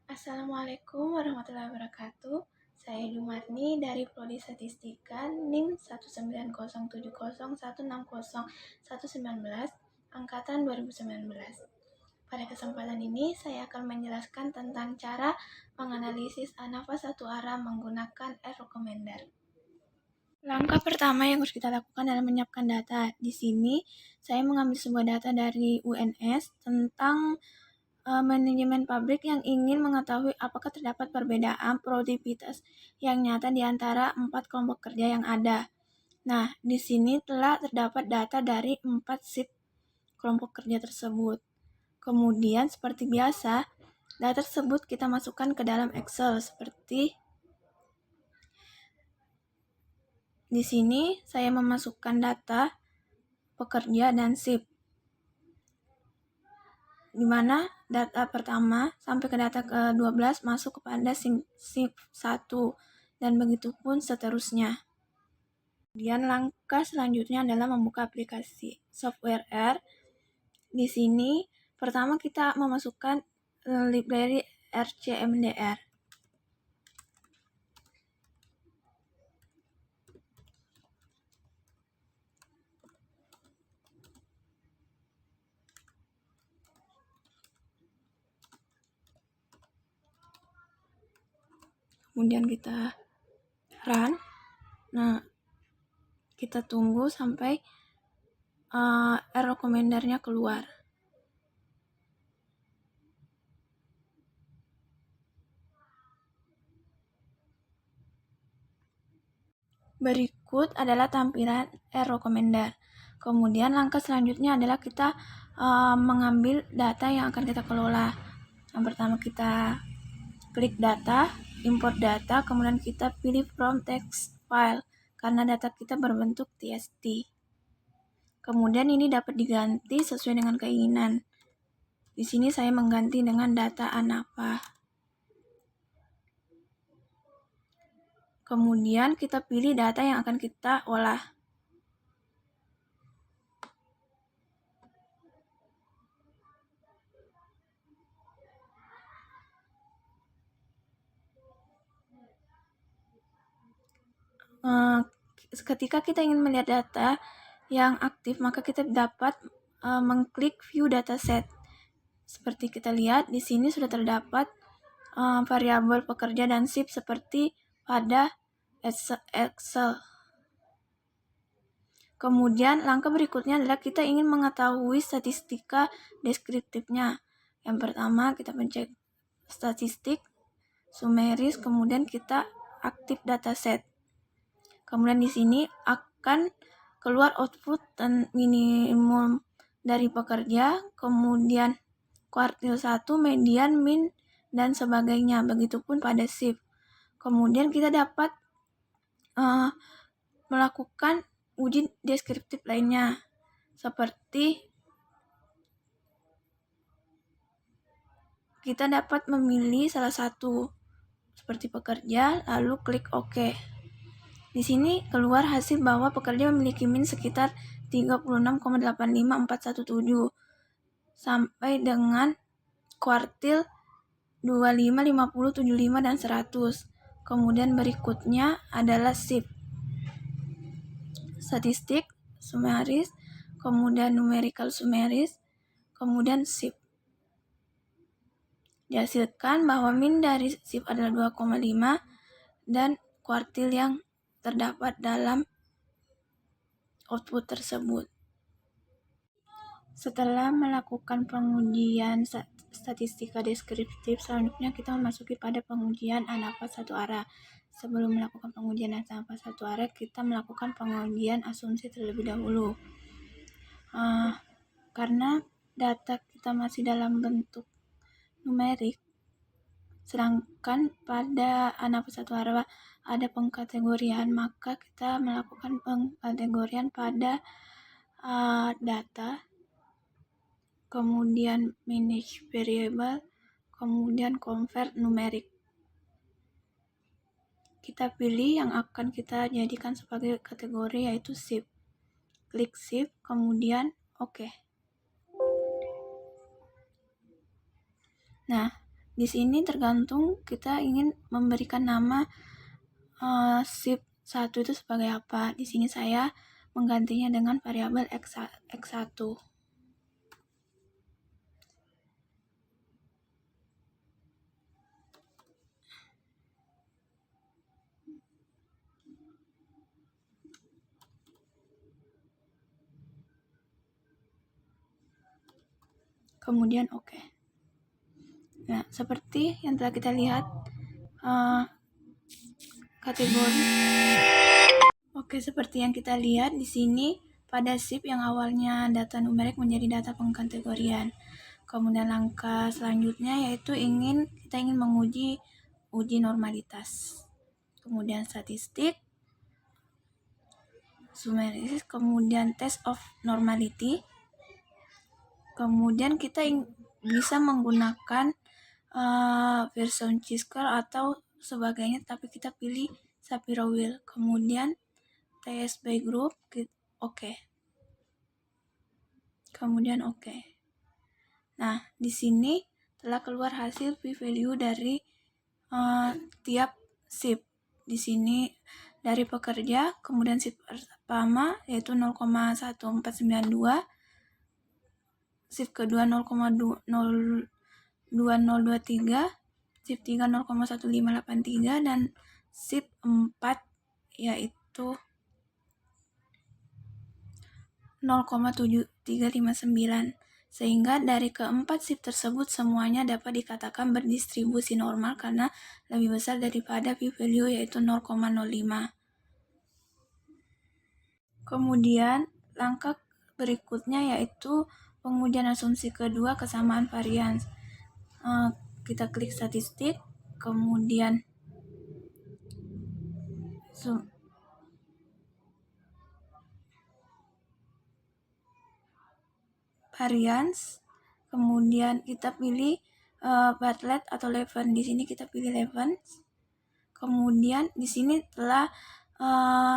Assalamualaikum warahmatullahi wabarakatuh. Saya Dumarni dari Prodi Statistika NIM 19070160119 angkatan 2019. Pada kesempatan ini saya akan menjelaskan tentang cara menganalisis ANAFA satu arah menggunakan R-Recommender. Langkah pertama yang harus kita lakukan adalah menyiapkan data. Di sini saya mengambil sebuah data dari UNS tentang manajemen pabrik yang ingin mengetahui apakah terdapat perbedaan produktivitas yang nyata di antara 4 kelompok kerja yang ada. Nah, di sini telah terdapat data dari 4 shift kelompok kerja tersebut. Kemudian, seperti biasa, data tersebut kita masukkan ke dalam Excel seperti di sini saya memasukkan data pekerja dan shift, di mana data pertama sampai ke data ke-12 masuk kepada shift 1 dan begitu pun seterusnya. Kemudian langkah selanjutnya adalah membuka aplikasi software R. Di sini pertama kita memasukkan library RCMDR. Kemudian kita run. Nah, kita tunggu sampai R-Recommendernya keluar. Berikut adalah tampilan R-Recommender. Kemudian langkah selanjutnya adalah kita mengambil data yang akan kita kelola. Yang pertama kita klik data, import data, kemudian kita pilih from text file karena data kita berbentuk TXT. Kemudian ini dapat diganti sesuai dengan keinginan. Di sini saya mengganti dengan data ANAFA. Kemudian kita pilih data yang akan kita olah. Ketika kita ingin melihat data yang aktif, maka kita dapat mengklik view dataset. Seperti kita lihat di sini sudah terdapat variabel pekerja dan shift seperti pada Excel. Kemudian langkah berikutnya adalah kita ingin mengetahui statistika deskriptifnya. Yang pertama kita pencet statistik, summaries, kemudian kita aktif dataset. Kemudian di sini akan keluar output dan minimum dari pekerja, kemudian kuartil 1, median, min, dan sebagainya. Begitupun pada shift. Kemudian kita dapat melakukan uji deskriptif lainnya, seperti kita dapat memilih salah satu seperti pekerja, lalu klik OK. Di sini keluar hasil bahwa pekerja memiliki min sekitar 36,85417 sampai dengan kuartil 25, 50, 75, dan 100. Kemudian berikutnya adalah shift. Statistik, summaries, kemudian numerical summaries, kemudian shift. Dihasilkan bahwa min dari shift adalah 2,5 dan kuartil yang terdapat dalam output tersebut. Setelah melakukan pengujian statistika deskriptif, selanjutnya kita memasuki pada pengujian ANAFA satu arah. Sebelum melakukan pengujian ANAFA satu arah, kita melakukan pengujian asumsi terlebih dahulu. Karena data kita masih dalam bentuk numerik, sedangkan pada ANAFA satu arah ada pengkategorian, maka kita melakukan pengkategorian pada data, kemudian manage variable, kemudian convert numerik. Kita pilih yang akan kita jadikan sebagai kategori yaitu shift. Klik shift, kemudian OK. Nah, Di sini tergantung kita ingin memberikan nama SIP 1 itu sebagai apa. Di sini saya menggantinya dengan variabel x1. Kemudian oke. Nah, seperti yang telah kita lihat kategori. Oke, seperti yang kita lihat di sini pada SIP yang awalnya data numerik menjadi data pengkategorian. Kemudian langkah selanjutnya yaitu kita ingin menguji uji normalitas. Kemudian statistik, summarization, kemudian test of normality. Kemudian kita bisa menggunakan version chi-square atau sebagainya, tapi kita pilih Shapiro-Wilk. Kemudian test by group, oke. Kemudian oke. Nah, di sini telah keluar hasil p-value dari tiap SIP. Di sini dari pekerja, kemudian SIP pertama yaitu 0,1492, SIP kedua 0,2023, SIP 3 0,1583, dan SIP 4 yaitu 0,7359. Sehingga dari keempat SIP tersebut semuanya dapat dikatakan berdistribusi normal karena lebih besar daripada p-value yaitu 0,05. Kemudian langkah berikutnya yaitu pengujian asumsi kedua kesamaan varians. Kita klik statistik, kemudian varians, kemudian kita pilih Bartlett atau Levin. Di sini kita pilih Levin. Kemudian di sini telah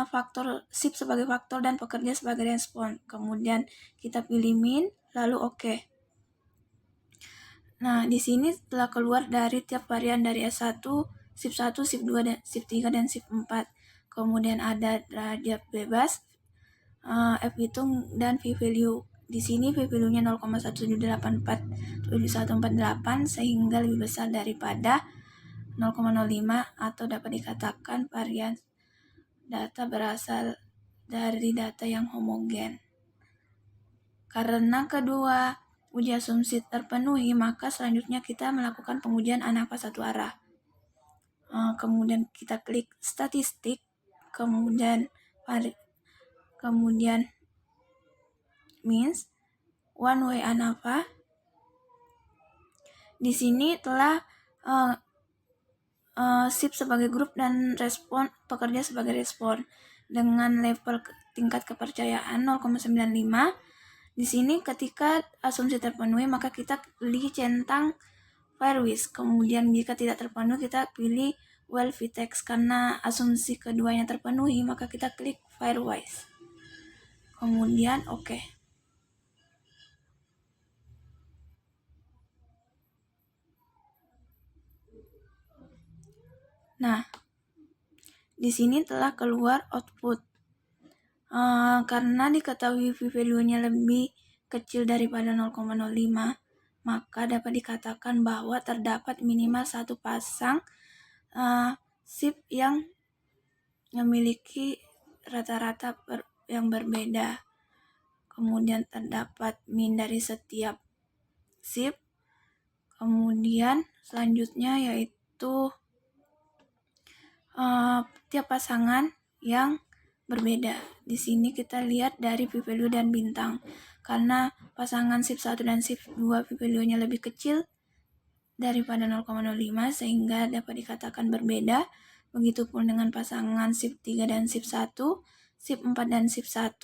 faktor SIP sebagai faktor dan pekerja sebagai respon. Kemudian kita pilih min, lalu oke. Nah, di sini telah keluar dari tiap varian dari S1, SIP 1, SIP 2, dan SIP 3, dan SIP 4. Kemudian ada derajat bebas, F hitung, dan p-value. Di sini p-value-nya 0,1784748 sehingga lebih besar daripada 0,05 atau dapat dikatakan varian data berasal dari data yang homogen. Karena kedua uji asumsi terpenuhi, maka selanjutnya kita melakukan pengujian ANAVA satu arah. Kemudian kita klik statistik, kemudian means one way ANAVA. Di sini telah SIP sebagai grup dan respon pekerja sebagai respon dengan level tingkat kepercayaan 0,95. Di sini ketika asumsi terpenuhi maka kita pilih centang Fairwiz. Kemudian jika tidak terpenuhi kita pilih well Vitex. Karena asumsi keduanya terpenuhi maka kita klik Fairwiz. Kemudian oke. Nah, di sini telah keluar output. Karena diketahui p-value-nya lebih kecil daripada 0,05, maka dapat dikatakan bahwa terdapat minimal satu pasang SIP yang memiliki rata-rata yang berbeda. Kemudian terdapat min dari setiap SIP. Kemudian selanjutnya yaitu tiap pasangan yang berbeda. Di sini kita lihat dari p-value dan bintang. Karena pasangan SIP 1 dan SIP 2 p-value-nya lebih kecil daripada 0,05 sehingga dapat dikatakan berbeda. Begitupun dengan pasangan SIP 3 dan SIP 1, SIP 4 dan SIP 1,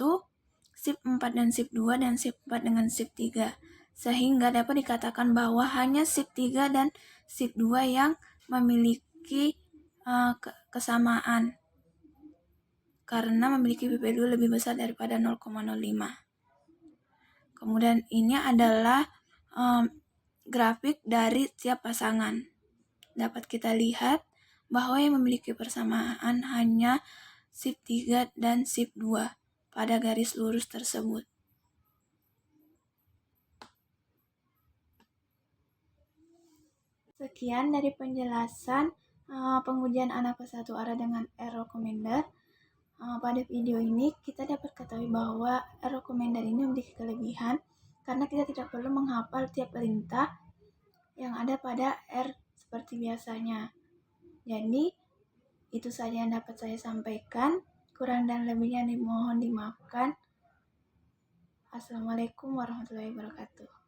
SIP 4 dan SIP 2, dan SIP 4 dengan SIP 3. Sehingga dapat dikatakan bahwa hanya SIP 3 dan SIP 2 yang memiliki kesamaan karena memiliki p-value lebih besar daripada 0,05. Kemudian ini adalah grafik dari tiap pasangan. Dapat kita lihat bahwa yang memiliki persamaan hanya shift 3 dan shift 2 pada garis lurus tersebut. Sekian dari penjelasan pengujian ANAFA satu arah dengan R-Recommender. Pada video ini kita dapat ketahui bahwa R-Recommender ini memiliki kelebihan karena kita tidak perlu menghafal tiap perintah yang ada pada R seperti biasanya. Jadi, itu saja yang dapat saya sampaikan. Kurang dan lebihnya dimohon dimaafkan. Assalamualaikum warahmatullahi wabarakatuh.